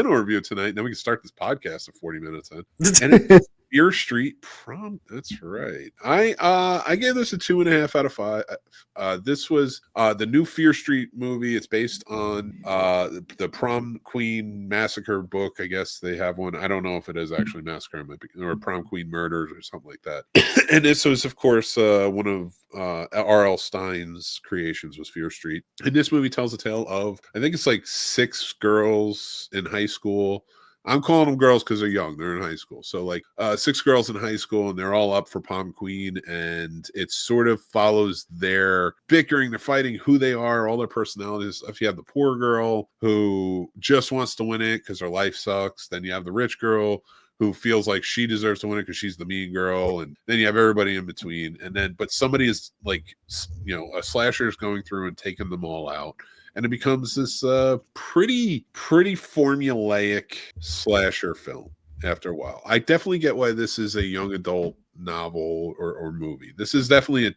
final review tonight, and then we can start this podcast at 40 minutes in. And it's Fear Street Prom. That's right. I gave this a 2.5 out of 5. This was the new Fear Street movie. It's based on the Prom Queen Massacre book. I guess they have one. I don't know if it is actually Massacre, or Prom Queen Murders or something like that. And this was, of course, one of R.L. Stine's creations was Fear Street. And this movie tells a tale of, I think it's like 6 girls in high school. I'm calling them girls because they're young. They're in high school. So like 6 girls in high school, and they're all up for Prom Queen. And it sort of follows their bickering, they're fighting, who they are, all their personalities. If you have the poor girl who just wants to win it because her life sucks, then you have the rich girl who feels like she deserves to win it because she's the mean girl, and then you have everybody in between. And then, but somebody is like, a slasher is going through and taking them all out. And it becomes this pretty formulaic slasher film after a while. I definitely get why this is a young adult novel or movie. This is definitely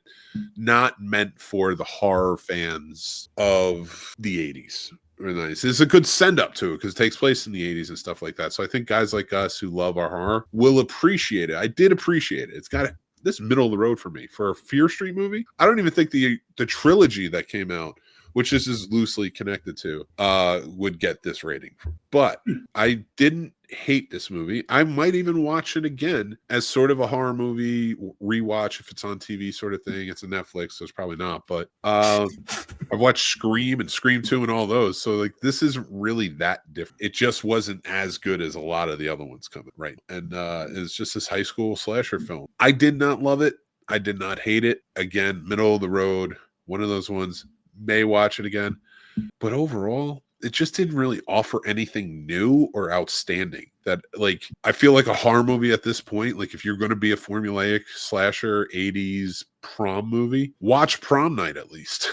not meant for the horror fans of the 80s. Nice. It's a good send up to it because it takes place in the 80s and stuff like that. So I think guys like us who love our horror will appreciate it. I did appreciate it. It's got this middle of the road for me. For a Fear Street movie, I don't even think the trilogy that came out, which this is loosely connected to, would get this rating. But I didn't hate this movie. I might even watch it again as sort of a horror movie rewatch if it's on TV sort of thing. It's a Netflix, so it's probably not. But I've watched Scream and Scream 2 and all those. So like this isn't really that different. It just wasn't as good as a lot of the other ones coming, right? And it's just this high school slasher film. I did not love it. I did not hate it. Again, middle of the road. One of those ones. May watch it again, but overall it just didn't really offer anything new or outstanding that, like, I feel like a horror movie at this point, like if you're going to be a formulaic slasher 80s prom movie, watch Prom Night at least.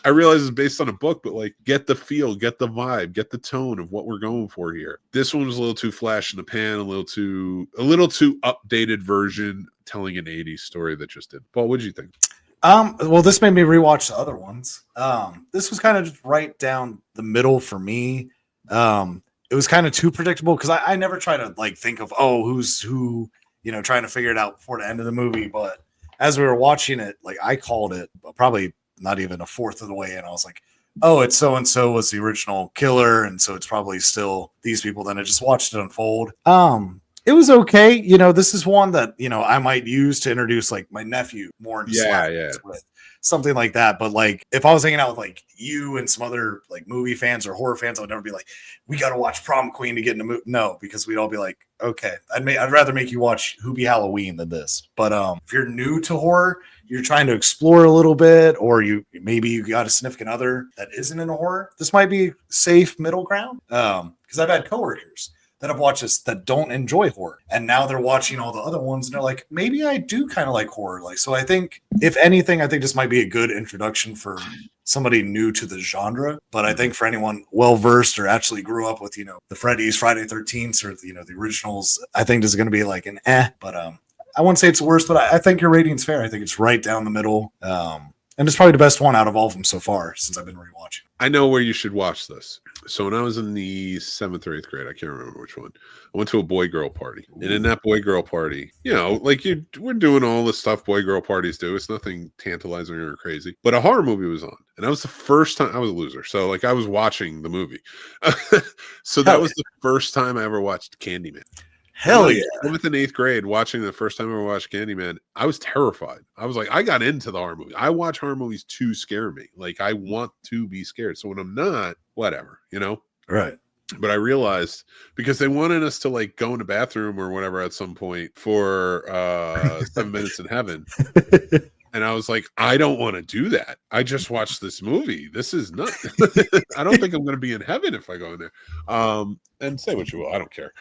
I realize it's based on a book, but like get the feel, get the vibe, get the tone of what we're going for here. This one was a little too flash in the pan, a little too updated version telling an 80s story that just did. Paul, what did you think? Well, this made me rewatch the other ones. This was kind of just right down the middle for me. It was kind of too predictable because I never try to like think of, who's who, trying to figure it out before the end of the movie. But as we were watching it, like I called it probably not even a fourth of the way in. I was like, oh, it's so-and-so was the original killer. And so it's probably still these people. Then I just watched it unfold. It was okay. This is one that, I might use to introduce like my nephew more into with something like that. But like, if I was hanging out with like you and some other like movie fans or horror fans, I would never be like, we got to watch Prom Queen to get in the movie. No, because we'd all be like, okay, I'd rather make you watch Hoobie Halloween than this. But if you're new to horror, you're trying to explore a little bit, or maybe you got a significant other that isn't in a horror, this might be safe middle ground. Because I've had coworkers that have watched this that don't enjoy horror, and now they're watching all the other ones and they're like, maybe I do kind of like horror. Like, so I think if anything, I think this might be a good introduction for somebody new to the genre. But I think for anyone well versed or actually grew up with the Freddy's, Friday 13th, or the originals, I think this is going to be like an but I wouldn't say it's worse, but I think your rating's fair. I think it's right down the middle. And it's probably the best one out of all of them so far since I've been rewatching. I know where you should watch this. So when I was in the 7th or 8th grade, I can't remember which one, I went to a boy-girl party. And in that boy-girl party, we're doing all the stuff boy-girl parties do. It's nothing tantalizing or crazy. But a horror movie was on. And that was the first time. I was a loser. So like I was watching the movie. So that was the first time I ever watched Candyman. Hell yeah. 7th and 8th grade, watching the first time I ever watched Candyman, I was terrified. I was like, I got into the horror movie. I watch horror movies to scare me. Like, I want to be scared. So when I'm not, whatever, Right. But I realized, because they wanted us to like go in the bathroom or whatever at some point for 7 Minutes in Heaven. And I was like, I don't want to do that. I just watched this movie. This is not. I don't think I'm going to be in heaven if I go in there. And say what you will, I don't care.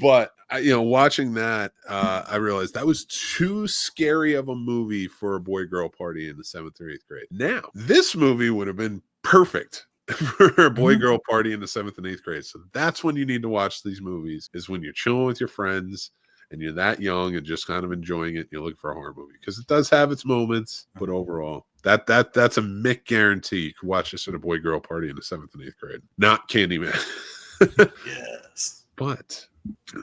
But watching that, I realized that was too scary of a movie for a boy-girl party in the 7th or 8th grade. Now, this movie would have been perfect for a boy-girl party in the 7th and 8th grade. So that's when you need to watch these movies, is when you're chilling with your friends and you're that young and just kind of enjoying it. You look for a horror movie because it does have its moments, but overall, that's a Mick guarantee. You can watch this at a boy-girl party in the 7th and 8th grade. Not Candyman. Yes. But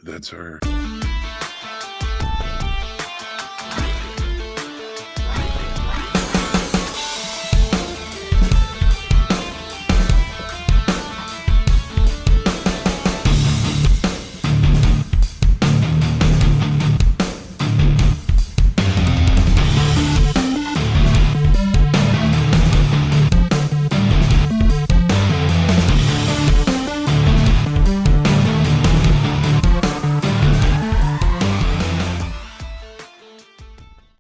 that's our